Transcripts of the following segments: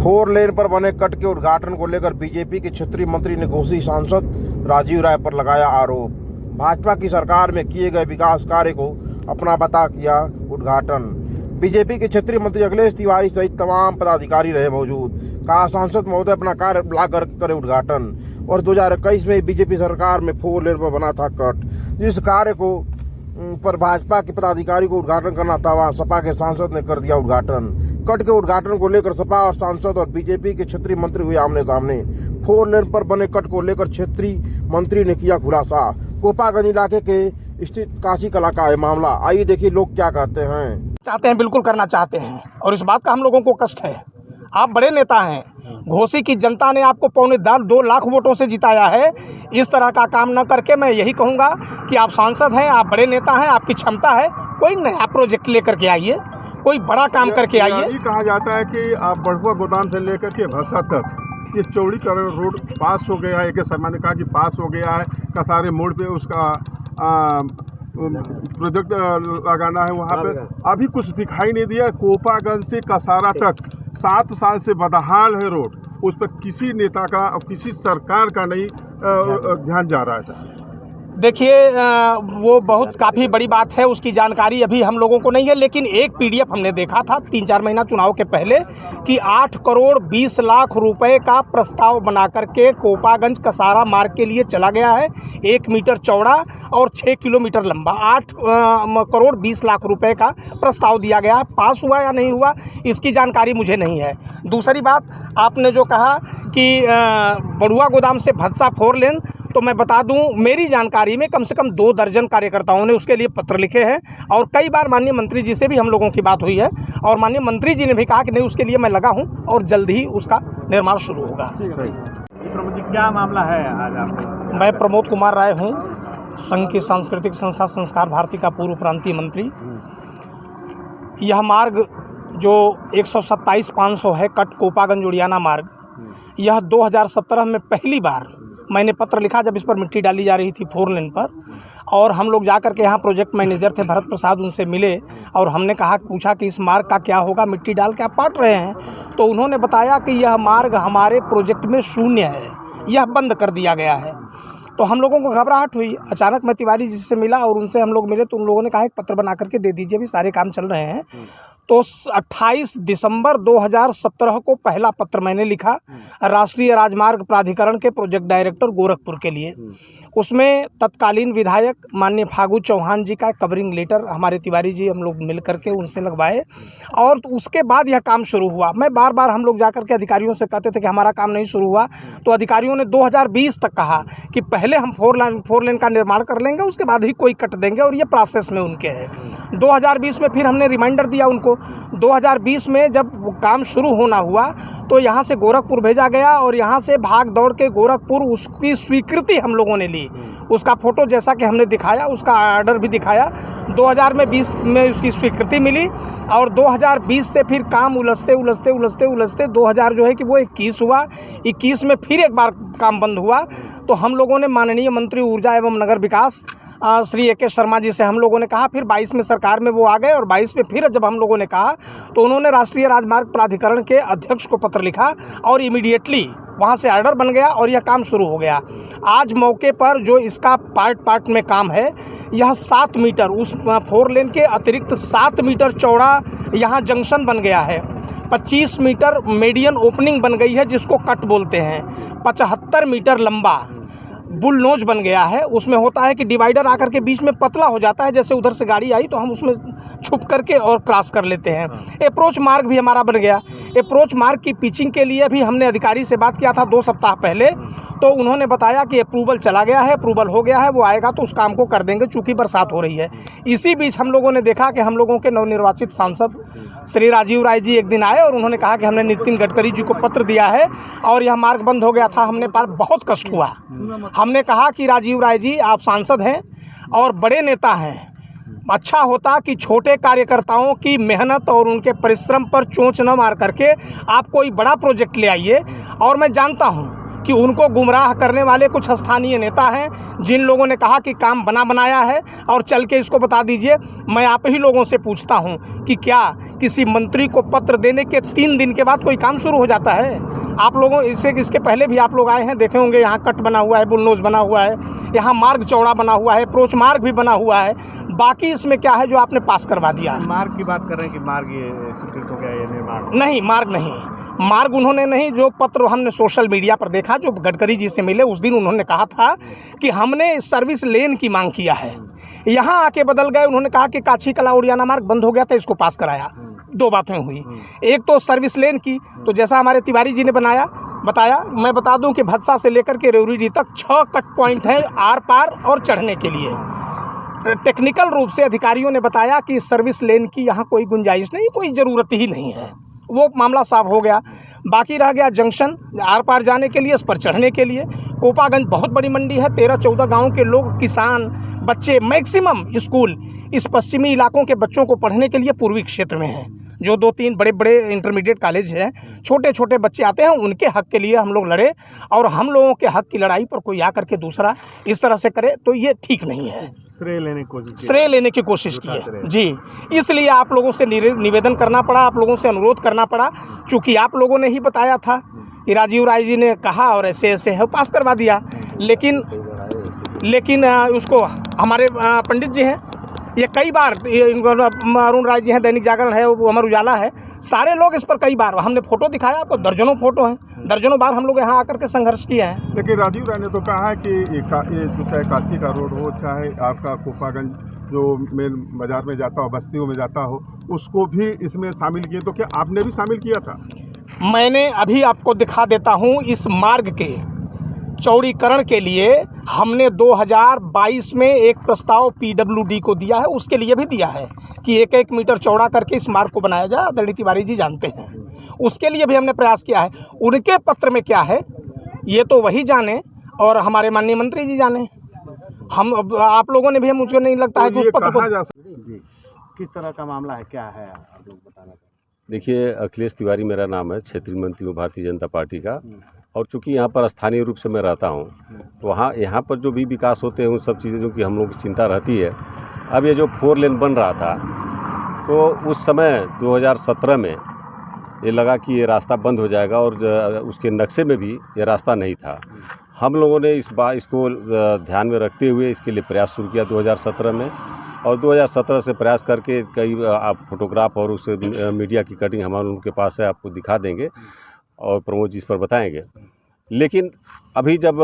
4 लेन पर बने कट के उद्घाटन को लेकर बीजेपी के क्षेत्रीय मंत्री ने घोसी सांसद राजीव राय पर लगाया आरोप। भाजपा की सरकार में किए गए विकास कार्य को अपना बता किया उद्घाटन। बीजेपी के क्षेत्रीय मंत्री अखिलेश तिवारी सहित तमाम पदाधिकारी रहे मौजूद। कहा, सांसद महोदय अपना कार्य लाकर करे उद्घाटन। और 2021 में बीजेपी सरकार में 4 लेन पर बना था कट, जिस कार्य को पर भाजपा के पदाधिकारी को उद्घाटन करना था, वहाँ सपा के सांसद ने कर दिया उद्घाटन। कट के उद्घाटन को लेकर सपा और सांसद और बीजेपी के क्षेत्रीय मंत्री हुए आमने सामने। 4 लेन पर बने कट को लेकर क्षेत्रीय मंत्री ने किया खुलासा। कोपागंज इलाके के स्थित काशी कला का है मामला। आइए देखिए लोग क्या कहते हैं। बिल्कुल करना चाहते हैं और इस बात का हम लोगों को कष्ट है। आप बड़े नेता हैं, घोसी की जनता ने आपको 2.25 लाख वोटों से जिताया है। इस तरह का काम न करके मैं यही कहूँगा कि आप सांसद हैं, आप बड़े नेता हैं, आपकी क्षमता है, कोई नया प्रोजेक्ट लेकर के आइए, कोई बड़ा काम करके आइए। कहा जाता है कि आप बड़ुआ गोदाम से लेकर के भरसा तक ये चौड़ीकरण रोड पास हो गया है। AK शर्मा ने कहा कि पास हो गया है। कसारे मोड़ पे उसका प्रोजेक्ट लगाना है, वहाँ पे अभी कुछ दिखाई नहीं दिया। कोपागंज से कसारा तक 7 साल से बदहाल है रोड। उस पर किसी नेता का और किसी सरकार का नहीं ध्यान जा रहा है। देखिए, वो बहुत काफ़ी बड़ी बात है, उसकी जानकारी अभी हम लोगों को नहीं है, लेकिन एक PDF हमने देखा था 3-4 महीना चुनाव के पहले कि 8 करोड़ 20 लाख रुपए का प्रस्ताव बना करके कोपागंज कसारा मार्ग के लिए चला गया है। 1 मीटर चौड़ा और 6 किलोमीटर लंबा 8 करोड़ 20 लाख रुपए का प्रस्ताव दिया गया है। पास हुआ या नहीं हुआ इसकी जानकारी मुझे नहीं है। दूसरी बात, आपने जो कहा कि बड़ुआ गोदाम से भदसा 4 लेन, तो मैं बता दूं, मेरी जानकारी में कम से कम 2 दर्जन कार्यकर्ताओं ने उसके लिए पत्र लिखे हैं और कई बार माननीय मंत्री जी से भी हम लोगों की बात हुई है और माननीय मंत्री जी ने भी कहा कि नहीं, उसके लिए मैं लगा हूं और जल्द ही उसका निर्माण शुरू होगा। प्रमोद जी, क्या मामला है आज आपको? मैं प्रमोद कुमार राय हूं, संघ की सांस्कृतिक संस्था संस्कार भारती का पूर्व प्रांतीय मंत्री। यह मार्ग जो 127-500 है, कट कोपागंज उड़ियाना मार्ग, यह 2017 में पहली बार मैंने पत्र लिखा जब इस पर मिट्टी डाली जा रही थी 4 लेन पर, और हम लोग जाकर के यहाँ प्रोजेक्ट मैनेजर थे भरत प्रसाद, उनसे मिले और हमने कहा, पूछा कि इस मार्ग का क्या होगा, मिट्टी डाल के आप पाट रहे हैं। तो उन्होंने बताया कि यह मार्ग हमारे प्रोजेक्ट में शून्य है, यह बंद कर दिया गया है। तो हम लोगों को घबराहट हुई। अचानक मैं तिवारी जी से मिला और उनसे हम लोग मिले तो उन लोगों ने कहा एक पत्र बना करके दे दीजिए, अभी सारे काम चल रहे हैं। तो 28 दिसंबर 2017 को पहला पत्र मैंने लिखा राष्ट्रीय राजमार्ग प्राधिकरण के प्रोजेक्ट डायरेक्टर गोरखपुर के लिए। उसमें तत्कालीन विधायक माननीय फागू चौहान जी का कवरिंग लेटर हमारे तिवारी जी हम लोग मिल करके उनसे लगवाए और तो उसके बाद यह काम शुरू हुआ। मैं बार बार हम लोग जाकर के अधिकारियों से कहते थे कि हमारा काम नहीं शुरू हुआ, तो अधिकारियों ने 2020 तक कहा कि पहले हम 4 लेन का निर्माण कर लेंगे, उसके बाद ही कोई कट देंगे, और ये प्रोसेस में उनके है। 2020 में फिर हमने रिमाइंडर दिया उनको। 2020 में जब काम शुरू होना हुआ तो यहाँ से गोरखपुर भेजा गया और यहाँ से भाग दौड़ के गोरखपुर उसकी स्वीकृति हम लोगों ने ली। उसका फोटो जैसा कि हमने दिखाया, उसका ऑर्डर भी दिखाया। 2020 में उसकी स्वीकृति मिली और 2020 से फिर काम उलझते 2000 जो है कि वो 21 हुआ। 21 में फिर एक बार काम बंद हुआ। तो हम लोगों ने माननीय मंत्री ऊर्जा एवं नगर विकास श्री AK शर्मा जी से हम लोगों ने कहा, फिर 22 में सरकार में वो आ गए और 22 में फिर जब हम लोगों ने कहा तो उन्होंने राष्ट्रीय राजमार्ग प्राधिकरण के अध्यक्ष को पत्र लिखा और इमीडिएटली वहाँ से ऑर्डर बन गया और यह काम शुरू हो गया। आज मौके पर जो इसका पार्ट में काम है, यह 7 मीटर उस 4 लेन के अतिरिक्त 7 मीटर चौड़ा यहाँ जंक्शन बन गया है। 25 मीटर मीडियन ओपनिंग बन गई है जिसको कट बोलते हैं। 75 मीटर लंबा बुल नोज बन गया है। उसमें होता है कि डिवाइडर आकर के बीच में पतला हो जाता है, जैसे उधर से गाड़ी आई तो हम उसमें छुप करके और क्रॉस कर लेते हैं। अप्रोच मार्ग भी हमारा बन गया। अप्रोच मार्ग की पिचिंग के लिए भी हमने अधिकारी से बात किया था 2 सप्ताह पहले, तो उन्होंने बताया कि अप्रूवल चला गया है, अप्रूवल हो गया है, वो आएगा तो उस काम को कर देंगे, चूँकि बरसात हो रही है। इसी बीच हम लोगों ने देखा कि हम लोगों के नवनिर्वाचित सांसद श्री राजीव राय जी एक दिन आए और उन्होंने कहा कि हमने नितिन गडकरी जी को पत्र दिया है और यह मार्ग बंद हो गया था। हमने पर बहुत कष्ट हुआ। हमने कहा कि राजीव राय जी, आप सांसद हैं और बड़े नेता हैं, अच्छा होता कि छोटे कार्यकर्ताओं की मेहनत और उनके परिश्रम पर चोंच न मार करके आप कोई बड़ा प्रोजेक्ट ले आइए। और मैं जानता हूं कि उनको गुमराह करने वाले कुछ स्थानीय नेता हैं, जिन लोगों ने कहा कि काम बना बनाया है और चल के इसको बता दीजिए। मैं आप ही लोगों से पूछता हूं कि क्या किसी मंत्री को पत्र देने के 3 दिन के बाद कोई काम शुरू हो जाता है? आप लोगों इसके पहले भी आप लोग आए हैं, देखे होंगे यहाँ कट बना हुआ है, बुलनोज बना हुआ है, यहाँ मार्ग चौड़ा बना हुआ है, अप्रोच मार्ग भी बना हुआ है। बाकी इसमें क्या है जो आपने पास करवा दिया? मार्ग की बात कर रहे हैं कि मार्ग ये स्वीकृत हो गया, ये निर्माण नहीं, मार्ग नहीं, मार्ग उन्होंने नहीं। जो पत्र हमने सोशल मीडिया पर देखा, जो गडकरी जी से मिले उस दिन उन्होंने कहा था कि हमने सर्विस लेन की मांग किया है। यहाँ आके बदल गए, उन्होंने कहा कि काछी कला उड़ियाना मार्ग बंद हो गया था, इसको पास कराया। 2 बातें हुई, एक तो सर्विस लेन की, तो जैसा हमारे तिवारी जी ने बताया, मैं बता दूं कि भदसा से लेकर के रेवरीडी तक 6 कट पॉइंट हैं आर पार और चढ़ने के लिए। टेक्निकल रूप से अधिकारियों ने बताया कि सर्विस लेन की यहाँ कोई गुंजाइश नहीं, कोई ज़रूरत ही नहीं है, वो मामला साफ हो गया। बाकी रह गया जंक्शन आर पार जाने के लिए, इस पर चढ़ने के लिए। कोपागंज बहुत बड़ी मंडी है, 13-14 गांव के लोग, किसान, बच्चे, मैक्सिमम स्कूल इस पश्चिमी इलाकों के बच्चों को पढ़ने के लिए पूर्वी क्षेत्र में हैं। जो 2-3 बड़े इंटरमीडिएट कॉलेज हैं, छोटे छोटे बच्चे आते हैं, उनके हक के लिए हम लोग लड़े, और हम लोगों के हक की लड़ाई पर कोई आकर के दूसरा इस तरह से करे तो ये ठीक नहीं है। श्रेय लेने की कोशिश की है जी। इसलिए आप लोगों से निवेदन करना पड़ा, आप लोगों से अनुरोध करना पड़ा, चूँकि आप लोगों ने ही बताया था कि राजीव राय जी ने कहा और ऐसे ऐसे है, पास करवा दिया। लेकिन उसको हमारे पंडित जी हैं, ये कई बार, अरुण राय जी हैं, दैनिक जागरण है, वो अमर उजाला है, सारे लोग इस पर कई बार, हमने फोटो दिखाया आपको, दर्जनों फोटो हैं, दर्जनों बार हम लोग यहाँ आकर के संघर्ष किए हैं। लेकिन राजीव राय ने तो कहा है कि ये जो चाहे काशी का रोड हो, चाहे आपका कोपागंज जो मेन बाजार में जाता हो, बस्तियों में जाता हो, उसको भी इसमें शामिल किए। तो क्या आपने भी शामिल किया था? मैंने अभी आपको दिखा देता हूँ, इस मार्ग के चौड़ीकरण के लिए हमने 2022 में एक प्रस्ताव पीडब्ल्यूडी को दिया है, उसके लिए भी दिया है कि 1-1 मीटर चौड़ा करके इस मार्ग को बनाया जाए। आदरणीय तिवारी जी जानते हैं, उसके लिए भी हमने प्रयास किया है। उनके पत्र में क्या है ये तो वही जाने, और हमारे माननीय मंत्री जी जाने। हम आप लोगों ने भी, मुझे नहीं लगता है कि उस पत्र को जी किस तरह का मामला है, क्या है, आप लोग बताना। देखिए, अखिलेश तिवारी मेरा नाम है, क्षेत्रीय मंत्री हूँ भारतीय जनता पार्टी का, और चूंकि यहाँ पर स्थानीय रूप से मैं रहता हूँ, तो यहाँ पर जो भी विकास होते हैं उन सब चीज़ों की हम लोगों की चिंता रहती है। अब ये जो 4 लेन बन रहा था, तो उस समय 2017 में ये लगा कि ये रास्ता बंद हो जाएगा, और उसके नक्शे में भी ये रास्ता नहीं था। हम लोगों ने इसको ध्यान में रखते हुए इसके लिए प्रयास शुरू किया 2017 में, और 2017 से प्रयास करके कई आप फोटोग्राफ और उस मीडिया की कटिंग हमारे उनके पास है, आपको दिखा देंगे और प्रमोद जी इस पर बताएंगे। लेकिन अभी जब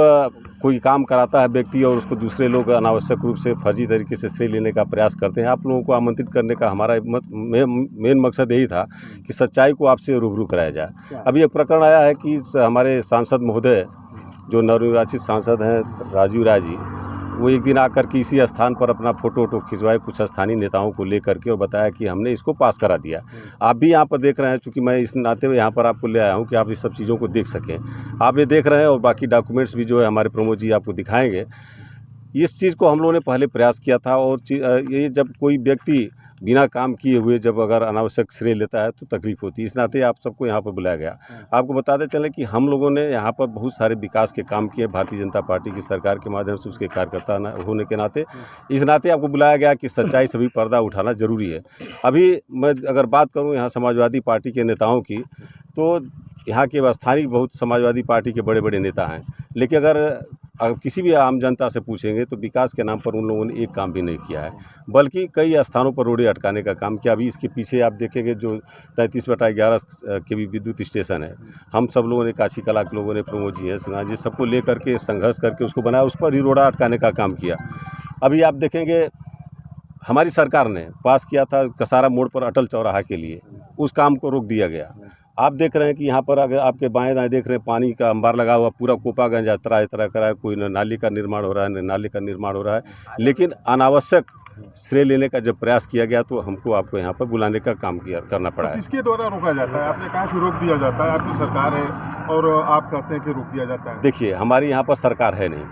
कोई काम कराता है व्यक्ति और उसको दूसरे लोग अनावश्यक रूप से फर्जी तरीके से श्रेय लेने का प्रयास करते हैं, आप लोगों को आमंत्रित करने का हमारा मेन मकसद यही था कि सच्चाई को आपसे रूबरू कराया जाए। अभी एक प्रकरण आया है कि हमारे सांसद महोदय, जो नवनिर्वाचित सांसद हैं राजीव राय जी, वो एक दिन आकर के इसी स्थान पर अपना फोटो खिंचवाए कुछ स्थानीय नेताओं को लेकर के, और बताया कि हमने इसको पास करा दिया। आप भी यहाँ पर देख रहे हैं, चूँकि मैं इस नाते यहाँ पर आपको ले आया हूँ कि आप इस सब चीज़ों को देख सकें। आप ये देख रहे हैं, और बाकी डॉक्यूमेंट्स भी जो है हमारे प्रमोद जी आपको दिखाएंगे। इस चीज़ को हम लोगों ने पहले प्रयास किया था, और ये जब कोई व्यक्ति बिना काम किए हुए जब अगर अनावश्यक श्रेय लेता है तो तकलीफ होती है। इस नाते आप सबको यहाँ पर बुलाया गया। आपको बताते चलें कि हम लोगों ने यहाँ पर बहुत सारे विकास के काम किए भारतीय जनता पार्टी की सरकार के माध्यम से, उसके कार्यकर्ता होने के नाते इस नाते आपको बुलाया गया कि सच्चाई से भी पर्दा उठाना जरूरी है। अभी मैं अगर बात करूँ यहाँ समाजवादी पार्टी के नेताओं की, तो यहाँ के स्थानीय बहुत समाजवादी पार्टी के बड़े बड़े नेता हैं, लेकिन अगर किसी भी आम जनता से पूछेंगे तो विकास के नाम पर उन लोगों ने एक काम भी नहीं किया है, बल्कि कई स्थानों पर रोडें अटकाने का काम किया। अभी इसके पीछे आप देखेंगे जो 33/11 के भी विद्युत स्टेशन है, हम सब लोगों ने, काशी कला के लोगों ने, प्रमोद जी हैं, सिन्हा जी, सबको ले करके संघर्ष करके उसको बनाया, उस पर ही रोड़ा अटकाने का काम किया। अभी आप देखेंगे हमारी सरकार ने पास किया था कसारा मोड़ पर अटल चौराहा के लिए, उस काम को रोक दिया गया। आप देख रहे हैं कि यहाँ पर अगर आपके बाएं दाएं देख रहे हैं पानी का अंबार लगा हुआ, पूरा कोपागंज तरह करा है, कोई नाली का निर्माण हो रहा है, नाले का निर्माण हो रहा है, लेकिन अनावश्यक श्रेय लेने का जब प्रयास किया गया तो हमको आपको यहाँ पर बुलाने का काम करना पड़ा है। किसके द्वारा रोका जाता है? आपने कहा कि रोक दिया जाता है, आपकी सरकार है और आप कहते हैं कि रोक दिया जाता है। देखिए, हमारी यहाँ पर सरकार है नहीं,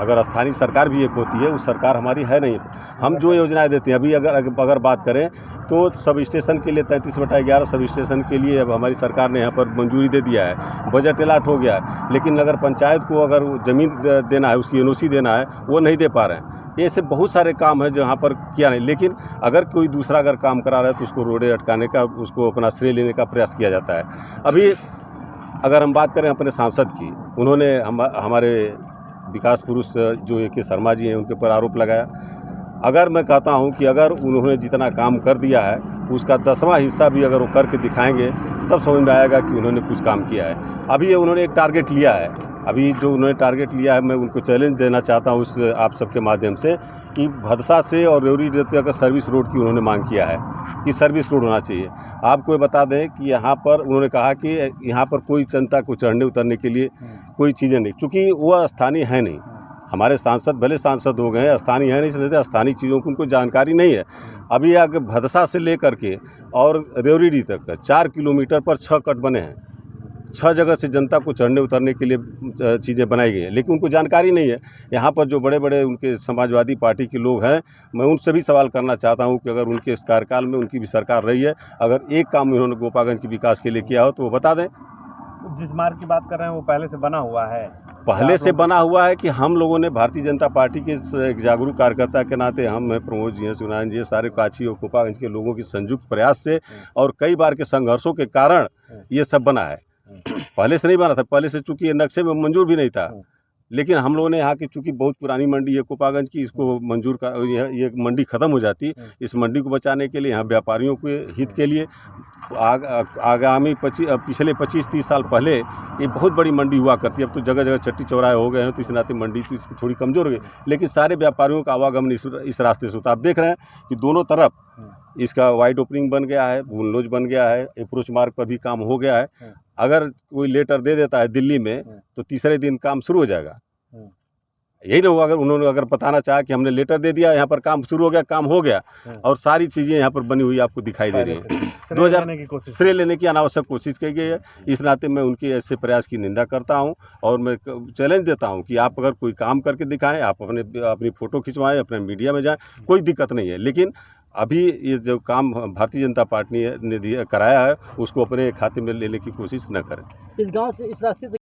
अगर स्थानीय सरकार भी एक होती है, उस सरकार हमारी है नहीं। हम जो योजनाएं देते हैं, अभी अगर बात करें तो सब स्टेशन के लिए 33/11 सब स्टेशन के लिए अब हमारी सरकार ने यहाँ पर मंजूरी दे दिया है, बजट अलाट हो गया है, लेकिन नगर पंचायत को अगर ज़मीन देना है, उसकी एनओसी देना है, वो नहीं दे पा रहे हैं। ऐसे बहुत सारे काम है जो यहाँ पर किया नहीं, लेकिन अगर कोई दूसरा अगर काम करा रहा है तो उसको रोडे अटकाने का, उसको अपना श्रेय लेने का प्रयास किया जाता है। अभी अगर हम बात करें अपने सांसद की, उन्होंने हमारे विकास पुरुष जो AK शर्मा जी हैं, उनके ऊपर आरोप लगाया। अगर मैं कहता हूं कि अगर उन्होंने जितना काम कर दिया है उसका 10वां हिस्सा भी अगर वो करके दिखाएंगे तब समझ में आएगा कि उन्होंने कुछ काम किया है। अभी उन्होंने एक टारगेट लिया है, अभी जो उन्होंने टारगेट लिया है, मैं उनको चैलेंज देना चाहता हूँ आप सबके माध्यम से कि भदसा से और रेवड़ी तक सर्विस रोड की उन्होंने मांग किया है कि सर्विस रोड होना चाहिए। आपको ये बता दें कि यहाँ पर उन्होंने कहा कि यहाँ पर कोई जनता को चढ़ने उतरने के लिए कोई चीज़ें नहीं, चूँकि वह स्थानीय है नहीं। हमारे सांसद भले सांसद हो गए, स्थानीय है नहीं, इसलिए स्थानीय चीज़ों की उनको जानकारी नहीं है। अभी आगे भदसा से लेकर के और रेवड़ी तक 4 किलोमीटर पर 6 कट बने हैं, 6 जगह से जनता को चढ़ने उतरने के लिए चीज़ें बनाई गई हैं, लेकिन उनको जानकारी नहीं है। यहाँ पर जो बड़े बड़े उनके समाजवादी पार्टी के लोग हैं, मैं उनसे भी सवाल करना चाहता हूँ कि अगर उनके इस कार्यकाल में उनकी भी सरकार रही है, अगर एक काम उन्होंने गोपागंज के विकास के लिए किया हो तो वो बता दें। जिस मार्ग की बात कर रहे हैं वो पहले से बना हुआ है, पहले से बना हुआ है कि हम लोगों ने भारतीय जनता पार्टी के एक जागरूक कार्यकर्ता के नाते, हम हैं प्रमोद जी हैं, शिवनारायण जी, सारे काछी और कोपागंज के लोगों की संयुक्त प्रयास से और कई बार के संघर्षों के कारण ये सब बना है। पहले से नहीं बना था, पहले से चूंकि ये नक्शे में मंजूर भी नहीं था, लेकिन हम लोगों ने यहाँ की चूंकि बहुत पुरानी मंडी है कोपागंज की, इसको मंजूर का ये मंडी ख़त्म हो जाती, इस मंडी को बचाने के लिए, यहाँ व्यापारियों के हित के लिए आगामी पिछले 25-30 साल पहले ये बहुत बड़ी मंडी हुआ करती है। अब तो जगह जगह चट्टी चौराहे हो गए हैं, तो इस नाते मंडी तो इसकी थोड़ी कमज़ोर हो गई, लेकिन सारे व्यापारियों का आवागमन इस रास्ते से होता। आप देख रहे हैं कि दोनों तरफ इसका वाइड ओपनिंग बन गया है, बुलनोज बन गया है, अप्रोच मार्ग पर भी काम हो गया है। अगर कोई लेटर दे देता है दिल्ली में तो तीसरे दिन काम शुरू हो जाएगा। यही लोग अगर बताना चाहा कि हमने लेटर दे दिया, यहाँ पर काम शुरू हो गया, काम हो गया, और सारी चीज़ें यहाँ पर बनी हुई आपको दिखाई दे रही है। 2000 श्रेय लेने की अनावश्यक कोशिश की गई है। इस नाते मैं उनके ऐसे प्रयास की निंदा करता हूँ और मैं चैलेंज देता हूँ कि आप अगर कोई काम करके दिखाएं, आप अपनी फ़ोटो खिंचवाएं, अपने मीडिया में जाएं, कोई दिक्कत नहीं है, लेकिन अभी ये जो काम भारतीय जनता पार्टी ने कराया है उसको अपने खाते में लेने की कोशिश न करें। इस गांव से इस रास्ते